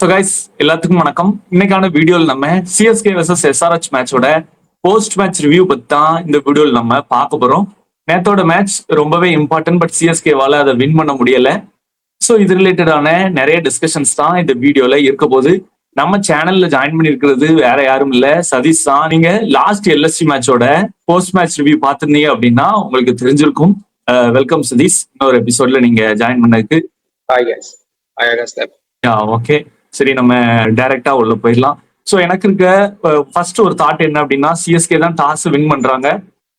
So guys எல்லாத்துக்கும் வணக்கம். இன்னைக்கான வீடியோவில் நம்ம சிஎஸ்கே vs எஸ்ஆர்ஹெச் மேட்சோட போஸ்ட் மேட்ச் ரிவ்யூ பத்தி தான் இந்த வீடியோவில் நம்ம பார்க்க போறோம். நேத்தோட மேட்ச் ரொம்பவே இம்பார்ட்டன்ட், பட் சிஎஸ்கேவால அதை வின் பண்ண முடியல. ஸோ இது ரிலேட்டடான நிறைய டிஸ்கஷன்ஸ் தான் இந்த வீடியோல இருக்க போது. நம்ம சேனல்ல ஜாயின் பண்ணிருக்கிறது வேற யாரும் இல்ல, சதீஷ் தான். நீங்க லாஸ்ட் எல்எஸ்சி மேட்சோட போஸ்ட் மேட்ச் ரிவ்யூ பார்த்திருந்தீங்க அப்படின்னா உங்களுக்கு தெரிஞ்சிருக்கும். வெல்கம் சதீஷ், இன்னொரு எபிசோட்ல நீங்க ஜாயின் பண்ணதுக்கு. ஓகே, சரி நம்ம டைரக்டா உள்ள போயிடலாம். ஸோ எனக்கு இருக்க ஃபர்ஸ்ட் ஒரு தாட் என்ன அப்படின்னா, சிஎஸ்கே தான் டாஸ் வின் பண்றாங்க.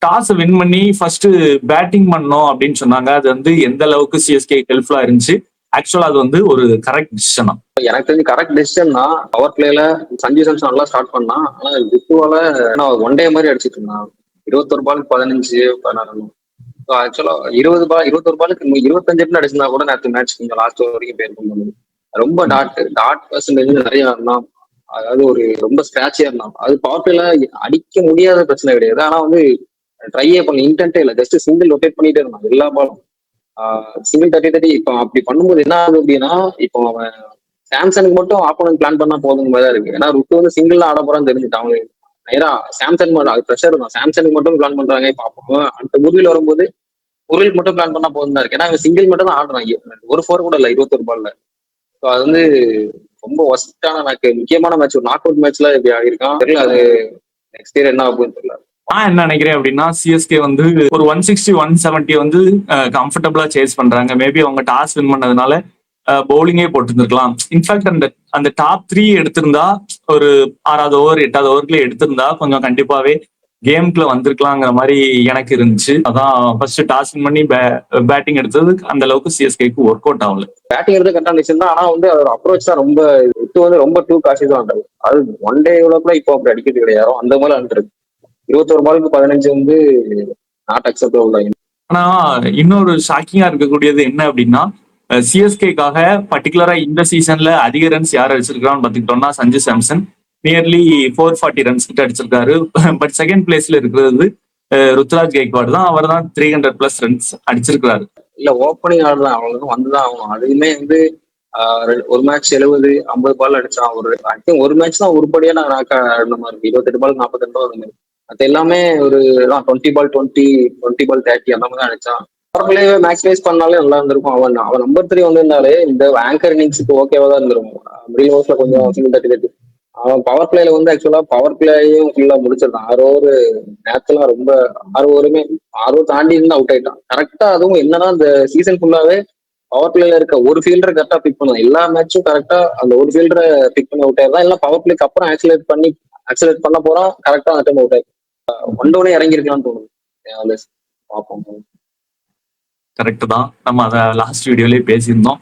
டாஸ் வின் பண்ணி ஃபர்ஸ்ட் பேட்டிங் பண்ணோம் அப்படின்னு சொன்னாங்க. அது வந்து எந்த அளவுக்கு சிஎஸ்கே ஹெல்ப்ஃபுல்லா இருந்துச்சு? ஆக்சுவலா அது வந்து ஒரு கரெக்ட் டிசிஷனா? எனக்கு தெரிஞ்சு கரெக்ட் டிசிஷன் தான். பவர் பிளேல சஞ்சு சாம்சன் நல்லா ஸ்டார்ட் பண்ணா, ஆனா விட்டுவால ஒன் டே மாதிரி அடிச்சிட்டு இருந்தான். 21 பாலுக்கு 15 16. ஆக்சுவலா 21 பாலுக்கு 25 அடிச்சிருந்தா கூட நேற்று மேட்ச் கொஞ்சம் லாஸ்ட் வரைக்கும் பேர் பண்ணுது. ரொம்ப டாட் பர்சன்டேஜ் நிறைய இருந்தான். அதாவது ஒரு ரொம்ப ஸ்கிராச்சியா இருந்தான். அது பவர் பிளேல அடிக்க முடியாத பிரச்சனை கிடையாது. ஆனா வந்து ட்ரையே பண்ண இன்டென்ட்டே இல்லை, ஜஸ்ட் சிங்கிள் ரொட்டேட் பண்ணிட்டே இருந்தான் எல்லா பாலும். சிங்கிள் தட்டி இப்போ அப்படி பண்ணும்போது என்ன ஆகுது அப்படின்னா, இப்போ அவன் சாம்சனுக்கு மட்டும் ஆப்போனன்ட் பிளான் பண்ணா போதும் மாதிரி தான் இருக்கு. ஏன்னா ருட்டு வந்து சிங்கிள் ஆட போறான்னு தெரிஞ்சுட்டான். அவனுக்கு நேரா சாம்சங் மட்டும் அது ப்ரெஷர் தான். சாம்சனுக்கு மட்டும் பிளான் பண்றாங்க. இப்போ அப்போ அடுத்த முறையில் வரும்போது முறையில் மட்டும் பிளான் பண்ணா போதும் தான் இருக்கு. ஏன்னா அவன் சிங்கிள் மட்டும் தான் ஆடுறான். ஒரு 4 கூட இல்லை 21 பால்ல. ஸோ அது வந்து ரொம்ப ஒஸ்டான எனக்கு முக்கியமான மேட்ச். ஒரு நாக் அவுட் மேட்ச்ல இப்படி ஆகிருக்கான். தெரியல அது நெக்ஸ்ட் இயர் என்ன ஆகும்னு தெரியல. நான் என்ன நினைக்கிறேன் அப்படின்னா, சிஎஸ்கே வந்து ஒரு 160 170 வந்து கம்ஃபர்டபுளா சேஸ் பண்றாங்க. மேபி அவங்க டாஸ் வின் பண்ணதுனால பவுலிங்கே போட்டுருந்துருக்கலாம். இன்ஃபேக்ட் அந்த டாப் 3 எடுத்திருந்தா, ஒரு 6வது ஓவர் 8வது ஓவருக்குள்ள எடுத்திருந்தா கொஞ்சம் கண்டிப்பாவே கேம்குள்ள வந்திருக்கலாங்கிற மாதிரி எனக்கு இருந்துச்சு. அதான் ஃபர்ஸ்ட் டாஸ் வின் பண்ணி பேட்டிங் எடுத்தது அந்த அளவுக்கு சிஎஸ்கேக்கு ஒர்க் அவுட் ஆகல. பேட்டிங் எடுத்து கரெக்டான டிசிஷன் தான். ஆனா வந்து அதோட அப்ரோச் தான் ரொம்ப வந்து ரொம்ப டூ காஷியஸ் தான். அது ஒன் டே கூட இப்போ அப்படி அடிக்கிறது கிடையாது. அந்த மாதிரி வந்துருக்கு. 21 பாலுக்கு 15 வந்து நாட் அக்செப்டபிள். ஆனா இன்னொரு ஷாக்கிங்கா இருக்கக்கூடியது என்ன அப்படின்னா, சிஎஸ்கேக்காக பர்டிகுலரா இந்த சீசன்ல அதிக ரன்ஸ் யார் அடிச்சிருக்கான்னு பாத்துக்கிட்டோம்னா சஞ்சு சாம்சன் நியர்லி 440 ரன்ஸ் கிட்ட அடிச்சிருக்காரு. பட் செகண்ட் பிளேஸ்ல இருக்கிறது ருத்ராஜ் கெய்க்வாட் தான். அவர் தான் 300+ ரன்ஸ் அடிச்சிருக்காரு. இல்ல ஓப்பனிங் ஆடுதான் அவங்களுக்கு வந்துதான் ஆகணும். அதுவுமே வந்து ஒரு மேட்ச் 70 50 பால் அடிச்சான். ஒரு மேட்ச் தான் உருப்படியா நான் ஆடின மாதிரி இருக்கு. 28 பால் 42 பால். அது எல்லாமே ஒரு 20 பால் 20 பால் 30 அந்த மாதிரி தான் அடிச்சான். மேக்ஸ் வைஸ் பண்ணாலே நல்லா இருந்திருக்கும். அவன் நம்பர் 3 வந்திருந்தாலே இந்த ஆங்கர் இன்னிங்ஸுக்கு ஓகேவா தான் இருந்திருக்கும். மிடில் ஓவர்ஸ்ல கொஞ்சம் சிங்கிள் தட்டி அவன் பவர் பிளேல வந்து ஆக்சுவலா பவர் பிளேயும் ஃபுல்லா முடிச்சிருந்தான். 6 ஓவர் நேரத்துலாம் ரொம்ப 6 ஓவருமே 6 ஓவர் தாண்டி இருந்து அவுட் ஆயிட்டான் கரெக்டா. அதுவும் என்னன்னா இந்த சீசன் ஃபுல்லாவே பவர் பிளேல இருக்க ஒரு ஃபீல்டரை கரெக்டா பிக் பண்ணுவான். எல்லா மேட்சும் கரெக்டா அந்த ஒரு ஃபீல்டரை பிக் பண்ணி அவுட் ஆயிருந்தான். எல்லாம் பவர் பிளேக்கு அப்புறம் ஆக்சிலேட் பண்ண போறான். கரெக்டா அந்த டைம் அவுட் ஆயிருக்கு. ஒன்றோடனே இறங்கி இருக்கலாம்னு தோணுது. பார்ப்போம். கரெக்ட் தான். நம்ம அதை லாஸ்ட் வீடியோலயே பேசியிருந்தோம்.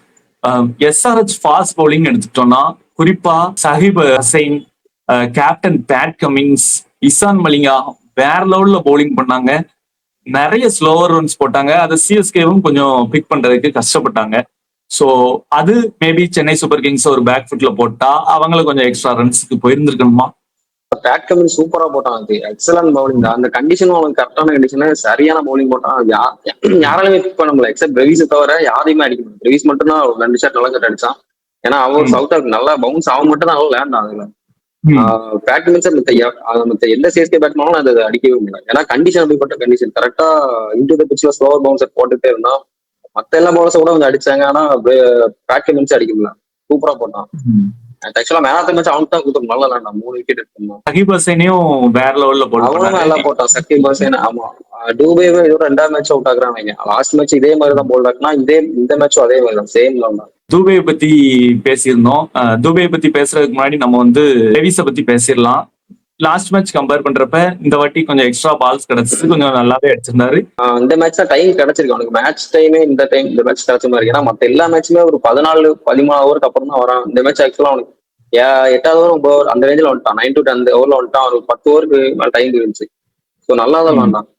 எஸ்ஆர்ஹெச் ஃபாஸ்ட் பவுலிங் எடுத்துட்டோம்னா குறிப்பா சஹிப் ஹசைன், captain Pat Cummins, Eshan Malinga வேற லெவல்ல பவுலிங் பண்ணாங்க. நிறைய ஸ்லோவர் ரன்ஸ் போட்டாங்க. அதை சிஎஸ்கேவும் கொஞ்சம் பிக் பண்றதுக்கு கஷ்டப்பட்டாங்க. ஸோ அது மேபி சென்னை சூப்பர் கிங்ஸ் ஒரு பேக் ஃபுட்ல போட்டா அவங்களுக்கு கொஞ்சம் எக்ஸ்ட்ரா ரன்ஸ்க்கு போயிருந்திருக்கணுமா? பேட் கமின்ஸ் சூப்பரா போட்டான். அது எக்ஸலன்ட் பவுலிங் தான். அந்த கண்டிஷனும் அவனுக்கு கரெக்டான கண்டிஷன், சரியான பவுலிங் போட்டான். யாராலுமே பிக் பண்ண முடியல எக்ஸப்ட் பிரவிஸை தவிர யாரையுமே அடிக்க முடியும். பிரவிஸ் மட்டும் தான் 2 ஷாட் நல்லா கட் அடிச்சான். ஏன்னா அவன் சவுத் ஆஃப்ரிக்கா நல்லா பவுன்ஸ் அவன் மட்டும் தான் நல்லா லேண்ட் ஆகுதுல. பேட் கமின்ஸ் மத்த எந்த சிஎஸ்கே பேட்ஸ்மேனும் அதை அடிக்கவே முடியல. ஏன்னா கண்டிஷன் அப்படிப்பட்ட கண்டிஷன் கரெக்டா இன்டு த பிட்ச்ல ஸ்லோவர் பவுன்சர் போட்டுட்டே இருந்தான். மத்த எல்லா பவுலர்ஸும் கூட வந்து அடிச்சாங்க. ஆனா பேட் கமின்ஸ் அடிக்க முடியல. சூப்பரா போட்டான். ஆக்சுவலா மேன் ஆஃப் தி மேட்ச் அவனுக்கு தான் கொடுத்தோம். நல்லா விளையாண்டான். 3 விக்கெட் எடுத்தான். சஹிப் ஹசைனையும் வேற லெவல்ல அவனும் நல்லா போட்டான். சஹிப் ஹசைன் ஆமா டூபேவே இதோட 2வது மேட்ச் அவுட் ஆகுறாங்க. லாஸ்ட் மேட்ச் இதே மாதிரி தான் போல்ட் ஆக்குனா இந்த மேட்சும் அதே மாதிரி தான் சேம் தான். துபேயை பத்தி பேசியிருந்தோம். துபேயை பத்தி பேசுறதுக்கு முன்னாடி நம்ம வந்து டேவிஸை பத்தி பேசிடலாம். லாஸ்ட் மேட்ச் கம்பேர் பண்றப்ப இந்த வாட்டி கொஞ்சம் எக்ஸ்ட்ரா பால்ஸ் கிடைச்சது, கொஞ்சம் நல்லாவே அடிச்சிருந்தாரு. இந்த மேட்ச் தான் டைம் கிடைச்சிருக்கு அவனுக்கு. மேட்ச் டைமே இந்த மேட்ச் கிடைச்ச மாதிரி. ஏன்னா மத்த எல்லா மேட்சுமே ஒரு 14 13 ஓவருக்கு அப்புறம் தான் வரான். இந்த மேட்ச் ஆக்சுவலா அவனுக்கு 8வது ஓவர் 9 ஓவர் அந்த ரேஞ்சில் வந்துட்டான். 9 to 10 ஓவர்ல வந்துட்டான். ஒரு 10 ஓவருக்கு மேல டைம் இருந்துச்சு. ஸோ நல்லா தான் விளாண்டான்.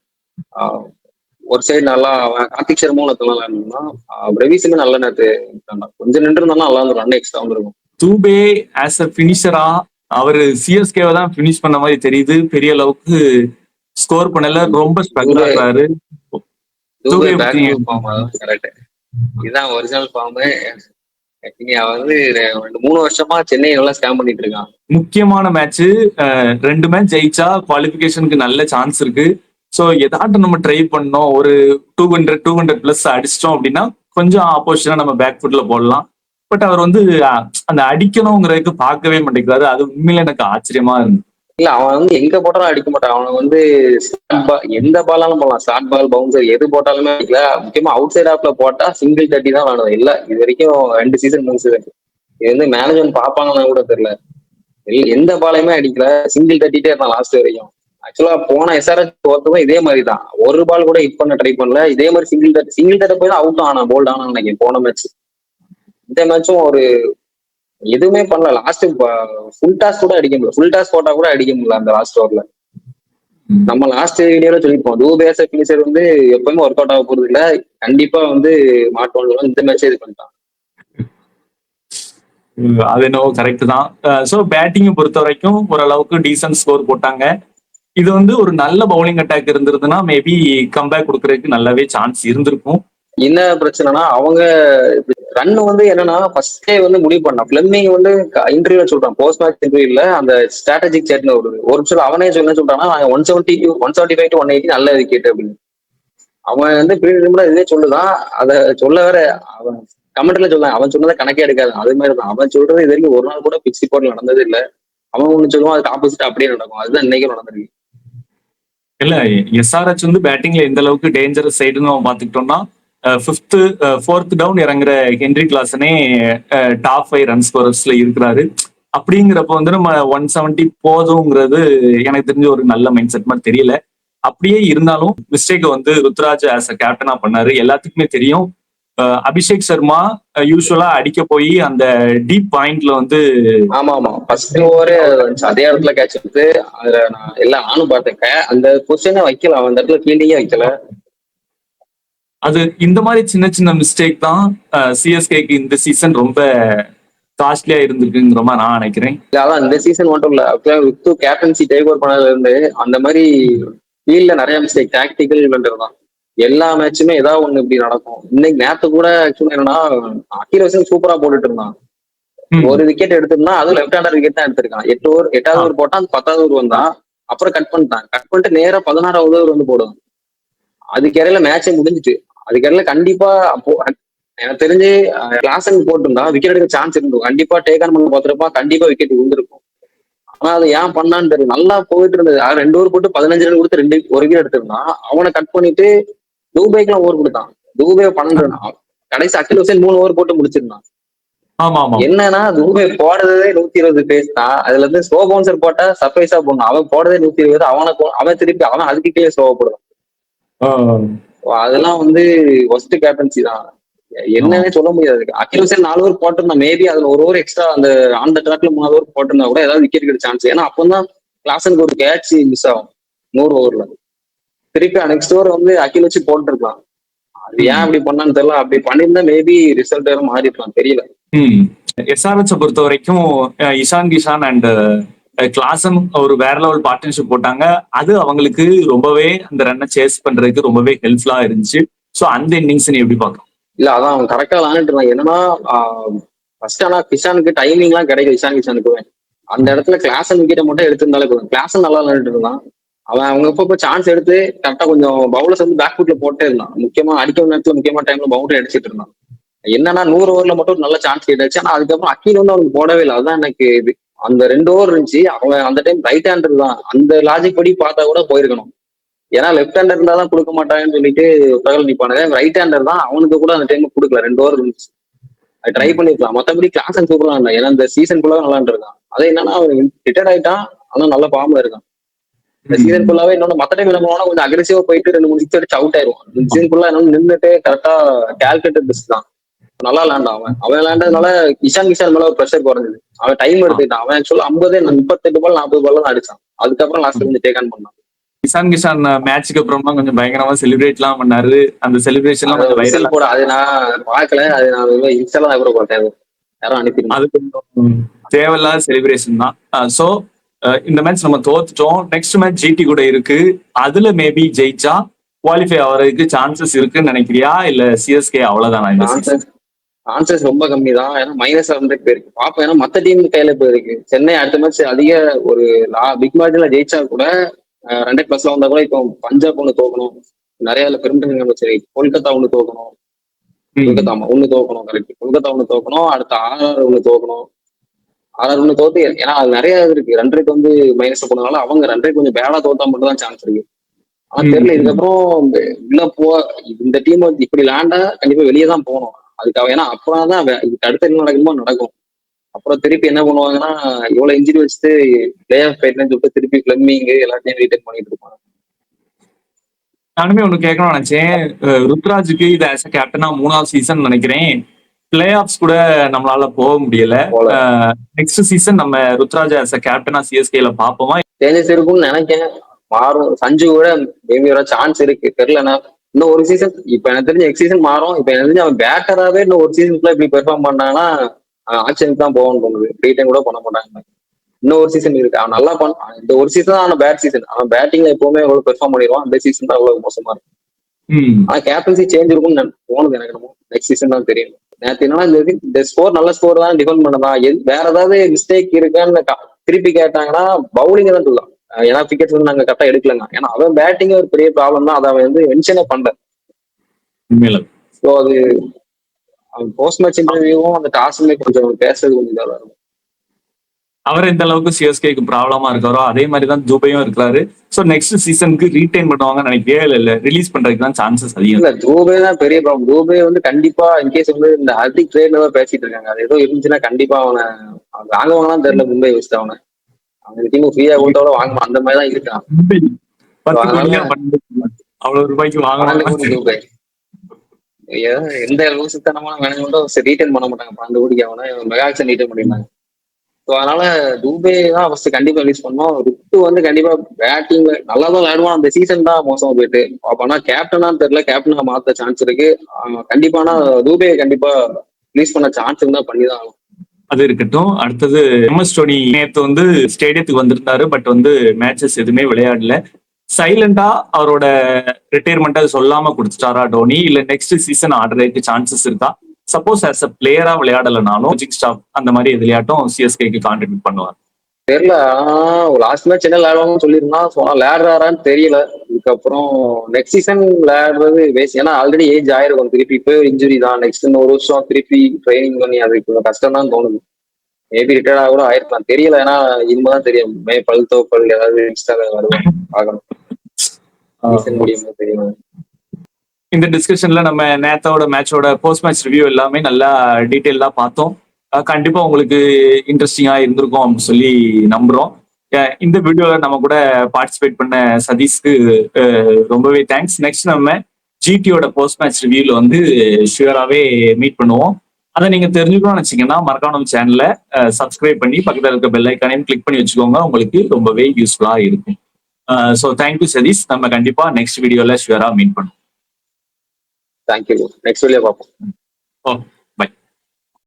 ஒரு சைடு நல்லா கார்த்திக் சர்மாவும் நல்லா விளையாடணும்னா பிரவிஸுமே நல்ல நேரத்து கொஞ்சம் நின்று இருந்தாலும் நல்லா இருந்துரும். ரன் எக்ஸ்ட்ரா வந்துருக்கும். தூபே ஆஸ் அ பினிஷரா அவரு சிஎஸ்கேவை தான் பினிஷ் பண்ண மாதிரி தெரியுது. பெரிய அளவுக்கு ஸ்கோர் பண்ணல, ரொம்ப ஸ்ட்ரகிள் ஆகுறாரு. இதுதான் ஒரிஜினல் ஃபார்ம். இனி அவன் வந்து 2 3 வருஷமா சென்னை நல்லா ஸ்கேம் பண்ணிட்டு இருக்கான். முக்கியமான மேட்ச். 2 மேட்ச் ஜெயிச்சா குவாலிஃபிகேஷனுக்கு நல்ல சான்ஸ் இருக்கு. ஸோ ஏதாட்டும் நம்ம ட்ரை பண்ணோம், ஒரு 200 அடிச்சிட்டோம் அப்படின்னா கொஞ்சம் ஆப்போசிஷனா நம்ம பேக் ஃபுட்ல போடலாம். பட் அவர் வந்து அந்த அடிக்கணுங்கிறதுக்கு பார்க்கவே மாட்டேங்கிறாரு. அது உண்மையில எனக்கு ஆச்சரியமா இருந்து. இல்ல அவன் வந்து எங்க போட்டாலும் அடிக்க மாட்டான். அவன் வந்து எந்த பாலாலும் போடலாம். ஷார்ட் பால், பவுன்சர் எது போட்டாலுமே அடிக்கல. முக்கியமா அவுட் சைட் ஆஃப்ல போட்டா சிங்கிள் தட்டி தான் விளாடுவேன். இல்ல இது வரைக்கும் 2 சீசன் 3 சீசன் இது வந்து மேனேஜ்மெண்ட் பாப்பாங்கன்னு கூட தெரியல. எந்த பாலையுமே அடிக்கல, சிங்கிள் தட்டிட்டே இருந்தான் லாஸ்ட் வரைக்கும். ஆக்சுவலா போன எஸ்ஆர்எச் தோத்ததும் இதே மாதிரி தான். ஒரு பால் கூட ஹிட் பண்ண ட்ரை பண்ணல. இதே மாதிரி சிங்கிள் தட்ட போய் தான் அவுட் ஆனா, போல்ட் ஆனா நினைக்கிறேன் போன மேட்ச். இந்த மேட்சும் ஒரு எதுவுமே பண்ணல. லாஸ்ட் ஃபுல் டாஸ் கூட அடிக்க முடியல. ஃபுல் டாஸ் போட்டா கூட அடிக்க முடியல அந்த லாஸ்ட் ஓவர்ல. நம்ம லாஸ்ட் வீடியோல சொல்லிப்போம், தூபேச பினிஷர் வந்து எப்பவுமே ஒர்க் அவுட் ஆக போறது இல்ல, கண்டிப்பா வந்து மாட்டோம். இந்த மேட்சே இது பண்ணிட்டான். அது என்னவோ கரெக்ட் தான். ஸோ பேட்டிங்கை பொறுத்த வரைக்கும் ஓரளவுக்கு டீசன்ட் ஸ்கோர் போட்டாங்க. இது வந்து ஒரு நல்ல பவுலிங் அட்டாக் இருந்திருந்ததுன்னா மேபி கம்பேக் கொடுக்கறதுக்கு நல்லாவே சான்ஸ் இருந்திருக்கும். என்ன பிரச்சனைனா அவங்க ரன் வந்து என்னன்னா ஃபர்ஸ்டே வந்து முடிவு பண்ணான். பிளமிங் வந்து இன்டர்வியூல சொல்றான், போஸ்ட் மேட்ச் இன்டர்வியூல அந்த ஸ்ட்ராட்டஜிக் சேட்ல ஒரு நிமிஷம் அவனே என்ன சொல்றான்னா, 175 to 180 நல்ல விக்கெட் அப்படின்னு. அவன் வந்து இதே சொல்லுதான். அதை சொல்ல வேற அவன் கமெண்ட்ல சொல்லுவான், அவன் சொன்னதை கணக்கே எடுக்காது. அது மாதிரிதான் அவன் சொல்றது இது வரைக்கும் ஒரு நாள் கூட பிக்ஸ் ரிப்போர்ட்ல நடந்தது இல்லை. அவன் ஒண்ணு சொல்லுவான், அதுக்கு ஆப்போசிட் அப்படியே நடக்கும். அதுதான் இன்னைக்கும் நடந்திருக்கு. இல்ல, எஸ்ஆர்எச் வந்து பேட்டிங்ல எந்த அளவுக்கு டேஞ்சரஸ் சைடுன்னு நம்ம பாத்துக்கிட்டோம்னா, 4th டவுன் இறங்குற ஹென்ரி கிளாசனே டாப் 5 ரன் ஸ்கோரர்ஸ்ல இருக்கிறாரு. அப்படிங்கிறப்ப வந்து நம்ம 170 போதுங்கிறது எனக்கு தெரிஞ்ச ஒரு நல்ல மைண்ட் செட் மாதிரி தெரியல. அப்படியே இருந்தாலும் மிஸ்டேக் வந்து ருத்ராஜ் ஆஸ் அ கேப்டனா பண்ணாரு. எல்லாத்துக்குமே தெரியும். அபிஷேக் சர்மா யூஸ்வலா அடிக்க போய் அந்த டீப் பாயிண்ட்ல வந்து ஆமா ஆமா ஃபர்ஸ்ட் ஓவரே அதே இடத்துல கேட்ச் எடுத்து அதுல நான் எல்லாம் நானும் பார்த்தேன். அந்த பொசிஷனே வைக்கல, அவன் அந்த இடத்துல ஃபீல்டிங்கே வைக்கல. அது இந்த மாதிரி சின்ன சின்ன மிஸ்டேக் தான் சிஎஸ்கேக்கு இந்த சீசன் ரொம்ப காஸ்ட்லியா இருந்திருக்குங்கிற மாதிரி நான் நினைக்கிறேன். அதான் இந்த சீசன் மட்டும் இல்ல, வித்து கேப்டன்சி டேக் ஓவர் பண்ணதுல இருந்து அந்த மாதிரி ஃபீல்ட்ல நிறைய மிஸ்டேக், டாக்டிக்கல் பண்றதுதான். எல்லா மேட்சுமே ஏதாவது ஒண்ணு இப்படி நடக்கும். இன்னைக்கு நேத்து கூட ஆக்சுவலா என்னன்னா, அகில் ஹசன் சூப்பரா போட்டுட்டு இருந்தான். ஒரு விக்கெட் எடுத்திருந்தா அதுவும் லெஃப்ட் ஹேண்டர் விக்கெட் தான் எடுத்திருக்கான். 8 ஓவர் போட்டான், 10வது ஓவர் வந்தான். அப்புறம் கட் பண்ணிட்டு நேரா 16வது ஓவர் வந்து போடுவான். அதுக்கு இடையில மேட்சே முடிஞ்சிட்டு. அதுக்கு இடையில கண்டிப்பா எனக்கு தெரிஞ்சு கிளாசன் போட்டிருந்தா விக்கெட் எடுக்க சான்ஸ் இருந்தது. கண்டிப்பா டேக் ஆன் பண்ண பார்த்திருப்பா, கண்டிப்பா விக்கெட் விழுந்திருக்கும். ஆனா அது ஏன் பண்ணான்னு தெரியல. நல்லா போயிட்டு இருந்தது. 2 ஓவர் போட்டு 15 ரன் கொடுத்து ஒரு விக்கெட் எடுத்திருந்தான். அவனை கட் பண்ணிட்டு தூபேக்கெல்லாம் ஓவர் கொடுத்தான். தூபே 12 ரன். கடைசி அகில் ஹுசைன் 3 ஓவர் போட்டு முடிச்சிருந்தான். என்னன்னா தூபே போடுறதே 120 பேஸ் தான். அதுல இருந்து ஸ்லோ பவுன்சர் போட்டா சர்ப்ரைஸா போடணும். அவன் போடுறதே 120. அவன் திருப்பி அவன் அதுக்கிட்டே ஸ்லோவா போடுவான். அதெல்லாம் வந்து ஒஸ்ட் கேப்டன்சி தான், என்னன்னே சொல்ல முடியாது. அகில் ஹுசைன் 4 ஓவர் போட்டிருந்தான். மேபி அதுல ஒரு ஓவர் எக்ஸ்ட்ரா அந்த ஆன் ட்ராக்ல 3 ஓவர் போட்டிருந்தா கூட ஏதாவது விக்கெட் கிடைக்க சான்ஸ். ஏன்னா அப்பதான் கிளாசனுக்கு ஒரு கேட்ச் மிஸ் ஆகும் 100 ஓவர்ல. திருப்பி நெக்ஸ்ட் ஓவர் வந்து அகில் வச்சு போட்டுருக்கலாம். அது ஏன் அப்படி பண்ணான்னு தெரியல. அப்படி பண்ணிருந்தா மேபி ரிசல்ட் மாறி இருக்கலாம், தெரியல. எஸ்ஆர்எச் பொறுத்த வரைக்கும் இஷான் கிஷான் அண்ட் கிளாசன் ஒரு வேற லெவல் பார்ட்னர்ஷிப் போட்டாங்க. அது அவங்களுக்கு ரொம்பவே அந்த ரன்னை சேஸ் பண்றதுக்கு ரொம்பவே ஹெல்ப்ஃபுல்லா இருந்துச்சு. ஸோ அந்த இன்னிங்ஸ் நீ எப்படி பார்க்கலாம்? இல்ல அதான் அவன் கரெக்டா விளாண்டுட்டு இருந்தான். என்னன்னா ஃபர்ஸ்ட் ஆனா கிஷானுக்கு டைமிங் எல்லாம் கிடைக்கும். கிஷானுக்கு அந்த இடத்துல கிளாசன் விக்கெட்டை மட்டும் எடுத்திருந்தாலே போதும். கிளாசன் நல்லா விளாண்டுட்டு இருந்தான். அவன் அவங்க இப்போ சான்ஸ் எடுத்து கரெக்டா கொஞ்சம் பவுலர்ஸ் வந்து பேக் ஃபுட்ல போட்டே இருந்தான். முக்கியமா அடிக்க நேரத்துல முக்கியமான டைம்ல பவுண்டரி அடிச்சிட்டு இருந்தான். என்னன்னா 100 ஓவர்ல மட்டும் நல்ல சான்ஸ் கிடைச்சு. ஆனா அதுக்கப்புறம் அக்கீல் வந்து அவனுக்கு போடவே இல்லை. அதான் எனக்கு இது. அந்த 2 ஓவர் இருந்துச்சு. அவன் அந்த டைம் ரைட் ஹேண்டர் தான். அந்த லாஜிக் படி பார்த்தா கூட போயிருக்கணும். ஏன்னா லெஃப்ட் ஹேண்டர் இருந்தா தான் கொடுக்க மாட்டாங்கன்னு சொல்லிட்டு பகல் நிப்பானுங்க. ரைட் ஹேண்டர் தான், அவனுக்கு கூட அந்த டைம் கொடுக்கல. 2 ஓவர் இருந்துச்சு, அது ட்ரை பண்ணிருக்கலாம். மற்றபடி கிளாசன் சூப்பரா இருந்தான். ஏன்னா இந்த சீசன் ஃபுல்லாவே நல்லா இருக்கான். அது என்னன்னா அவன் ரிட்டையர்ட் ஆயிட்டான், ஆனா நல்ல ஃபார்ம்ல இருக்கான். இந்த சீசன் ஃபுல்லாவே இன்னொன்னு மற்ற டைம் என்ன பண்ணுவானா கொஞ்சம் அக்ரெசிவா போயிட்டு 2 3 சிக்ஸ் அடிச்சு அவுட் ஆயிடுவான். இந்த சீசன் ஃபுல்லா இன்னொன்னு நின்றுட்டு கரெக்டா கால்குலேட்டட் பெஸ்ட் தான். நல்லா விளாண்டான் அவன். விளாண்டதுனால கிஷான் மேல ஒரு ப்ரெஷர் குறைஞ்சது. அவன் டைம் எடுத்துக்கிட்டான். அவன் ஆக்சுவலா 38 பால் 40 பால் தான் அடிச்சான். அதுக்கப்புறம் லாஸ்ட்ல இருந்து டேக் ஆன் பண்ணான். கிஷான் மேட்சுக்கு அப்புறமா கொஞ்சம் பயங்கரமா செலிப்ரேட் எல்லாம் பண்ணாரு. அந்த செலிப்ரேஷன் கொஞ்சம் வைரல் கூட. அது நான் பார்க்கல. அது நான் இன்ஸ்டால கூட பார்த்தேன். யாரும் அனுப்பிடுங்க. அது கொஞ்சம் தேவையில்லாத செலிப்ரேஷன் தான். சோ இந்த மேட்ச் நம்ம தோத்துட்டோம். நெக்ஸ்ட் மேட்ச் ஜிடி கூட இருக்கு. அதுல மேபி ஜெயிச்சா குவாலிஃபை ஆகிறதுக்கு சான்சஸ் இருக்குன்னு நினைக்கிறியா, இல்ல சிஎஸ்கே அவ்வளவுதானா? சான்சஸ் ரொம்ப கம்மி தான். ஏன்னா -100 போயிருக்கு பாப்போம். ஏன்னா மத்த டீம் கையில போயிருக்கு. சென்னை அடுத்த மேட்ச் அதிக ஒரு பிக் மார்ஜின்ல ஜெயிச்சா கூட 100+ வந்தா கூட இப்போ பஞ்சாப் ஒண்ணு தோக்கணும். நிறைய பெருமிட்டு சரி கொல்கத்தா ஒண்ணு தோக்கணும். கொல்கத்தா ஒண்ணு தோக்கணும். கரெக்ட். கொல்கத்தா ஒண்ணு தோக்கணும். அடுத்த ஆர்ஆர் ஒண்ணு தோக்கணும். ஆர்ஆர் ஒண்ணு தோத்து ஏன்னா அது நிறைய இருக்கு. ரன் ரேட் வந்து மைனஸ் போனதுனால அவங்க ரன் ரேட் கொஞ்சம் பேடா தோத்தா மட்டும் தான் சான்ஸ் இருக்கு. ஆனா தெரியல இதுக்கப்புறம் உள்ள இந்த டீம் வந்து இப்படி லேண்டா கண்டிப்பா வெளியே தான் போகணும். அதுக்காக ஏன்னா அப்புறம் தான் இதுக்கு அடுத்த என்ன நடக்குமோ நடக்கும். அப்புறம் திருப்பி என்ன பண்ணுவாங்கன்னா இவ்வளவு இன்ஜுரி வச்சுட்டு பிளே ஆஃப் ஃபைட்லன்னு சொல்லிட்டு திருப்பி பிளம்பிங் எல்லாத்தையும் ரீட்டைன் பண்ணிட்டு இருப்பாங்க. நானுமே ஒண்ணு கேட்கணும்னு நினைச்சேன். ருத்ராஜுக்கு இது ஆஸ் அ கேப்டனா 3வது சீசன் நினைக்கிறேன். பிளே ஆஃப்ஸ் கூட நம்மளால போக முடியல. நெக்ஸ்ட் சீசன் நம்ம ருத்ராஜ் ஆஸ் அ கேப்டனா சிஎஸ்கேல பாப்போமா? சேஞ்சஸ் இருக்கும்னு நினைக்கிறேன். மாறும். சஞ்சு கூட மேபி வர சான்ஸ் இருக்கு. தெரியலன்னா இன்னும் ஒரு சீசன் இப்ப எனக்கு தெரிஞ்ச நெக்ஸ்ட் சீசன் மாறும். இப்ப எனக்கு தெரிஞ்சு அவன் பேட்டராவே இன்னும் ஒரு சீசனுக்குள்ள இப்படி பெர்ஃபார்ம் பண்ணாங்கன்னா ஆக்ஷனுக்கு தான் போகணும்னு தோணுது. ரீட்டைன் கூட பண்ண மாட்டாங்க. இன்னும் ஒரு சீசன் இருக்கு. அவன் நல்லா இந்த ஒரு சீசன் தான் அவன் பேட் சீசன். அவன் பேட்டிங்ல எப்பவுமே எவ்வளவு பெர்ஃபார்ம் பண்ணிடுவான். அந்த சீசன் தான் அவ்வளவு மோசமா இருக்கும். ஆனா கேப்டன்சி சேஞ்ச் இருக்கும்னு தோணுது எனக்கு. நம்ம நெக்ஸ்ட் சீசன் தான் தெரியும். நேற்று என்னன்னா இந்த ஸ்கோர் நல்ல ஸ்கோர் தான் டிஃபெண்ட் பண்ணதான். வேற ஏதாவது மிஸ்டேக் இருக்கான்னு திருப்பி கேட்டாங்கன்னா பவுலிங் தான் சொல்லலாம். ஏன்னா விக்கெட்ஸ் வந்து நாங்க கரெக்டா எடுக்கலங்க. ஏன்னா அவன் பேட்டிங் ஒரு பெரிய ப்ராப்ளம் தான். அதை அவன் வந்து மென்ஷனே பண்ணல. ஸோ அது அவன் போஸ்ட் மேட்ச் இன்டர்வியூவும் அந்த டாஸ்மே கொஞ்சம் பேசுறது கொஞ்சம் இதாக இருக்கும். அவர் எந்த அளவுக்கு சிஎஸ்கேக்கு ப்ராப்ளமா இருக்காரோ அதே மாதிரி தான் துபையும் இருக்காரு. சோ நெக்ஸ்ட் சீசனுக்கு ரீடைன் பண்ணுவாங்கன்னு நினைக்கிறேன். இல்ல ரிலீஸ் பண்றதுக்கு தான் சான்சஸ் அதிகம். இல்ல துபே தான் பெரிய ப்ராப்ளம். துபே வந்து கண்டிப்பா இன்கேஸ் வந்து இந்த ஹர்திக் ட்ரேட்ல தான் பேசிட்டு இருக்காங்க. அது ஏதோ இருந்துச்சுன்னா கண்டிப்பா அவனை வாங்குவாங்கன்னு தெரியல. மும்பை வச்சுட்டு அவனை அவங்க டீம் ஃப்ரீயா கொடுத்தோட வாங்குவான். அந்த மாதிரி தான் இருக்கான். அவ்வளவு ரூபாய்க்கு வாங்கலாம். துபே எந்த லூசுத்தனமான மேனேஜ்மெண்ட்டும் ரீட்டைன் பண்ண மாட்டாங்க. 12 கோடிக்கு அவனை மெகாக்சன் ரீட்டைன் பண்ணிருந்தாங்க. ஸோ அதனால துபே தான் ஃபர்ஸ்ட் கண்டிப்பா ரிலீஸ் பண்ணோம். ருத்து வந்து கண்டிப்பா பேட்டிங் நல்லா தான் விளையாடுவான். அந்த சீசன் தான் மோசமா போயிட்டு. அப்பனா கேப்டனான்னு தெரியல. கேப்டனா மாத்த சான்ஸ் இருக்கு. கண்டிப்பானா துபே கண்டிப்பா ரிலீஸ் பண்ண சான்ஸ் இருந்தா பண்ணிதான் ஆகும். அது இருக்கட்டும். அடுத்தது MS தோனி நேத்து வந்து ஸ்டேடியத்துக்கு வந்திருந்தாரு. பட் வந்து மேட்சஸ் எதுவுமே விளையாடல. சைலண்டா அவரோட ரிட்டையர்மெண்ட் சொல்லாம கொடுத்துட்டாரா டோனி? இல்ல நெக்ஸ்ட் சீசன் ஆடுறதுக்கு சான்சஸ் இருக்கா? சப்போஸ் ஆஸ் அ பிளேயரா விளையாடலனாலும் ஸ்டாப் அந்த மாதிரி எதுலையாட்டும் சிஎஸ்கேக்கு கான்ட்ரிபியூட் பண்ணுவார். தெரியல. லாஸ்ட் மேட்ச் என்ன விளையாடுவாங்கன்னு சொல்லியிருந்தான். விளையாடுறாரான்னு தெரியல. இதுக்கப்புறம் நெக்ஸ்ட் சீசன் விளையாடுறது வேஸ்ட். ஏன்னா ஆல்ரெடி ஏஜ் ஆயிருக்கும். திருப்பி இப்போ இன்ஜுரி தான். நெக்ஸ்ட் ஒரு வருஷம் திருப்பி ட்ரைனிங் பண்ணி அது கொஞ்சம் கஷ்டம் தான் தோணுது. மேபி ரிட்டையர்ட் கூட ஆயிருக்கலாம். தெரியல. ஏன்னா இனிமேதான் தெரியும். பல் தோப்பல் ஏதாவது எக்ஸ்ட்ரா வருவாங்க. ஆகணும் முடியும் தெரியும். இந்த டிஸ்கஷன்ல நம்ம நேத்தோட மேட்சோட போஸ்ட் மேட்ச் ரிவ்யூ எல்லாமே நல்லா டீட்டெயிலா பார்த்தோம். கண்டிப்பா உங்களுக்கு இன்ட்ரெஸ்டிங்கா இருந்திருக்கும் அப்படின்னு சொல்லி நம்புறோம். இந்த வீடியோல நம்ம கூட பார்ட்டிசிபேட் பண்ண சதீஷ்க்கு ரொம்பவே தேங்க்ஸ். நெக்ஸ்ட் நம்ம ஜிடியோட போஸ்ட் மேட்ச் ரிவ்யூல வந்து ஷுவராகவே மீட் பண்ணுவோம். அதை நீங்க தெரிஞ்சுக்கணும்னு நினைச்சீங்கன்னா மறக்காம நம்ம சேனலை சப்ஸ்கிரைப் பண்ணி பக்கத்தில் இருக்க பெல் ஐக்கானையும் கிளிக் பண்ணி வச்சுக்கோங்க. உங்களுக்கு ரொம்பவே யூஸ்ஃபுல்லா இருக்கும். So thank you Sathish. நம்ம கண்டிப்பா நெக்ஸ்ட் வீடியோல ஷுவரா மீட் பண்ணுவோம். தேங்க்யூ. நெக்ஸ்ட் வீடியோ பார்ப்போம்.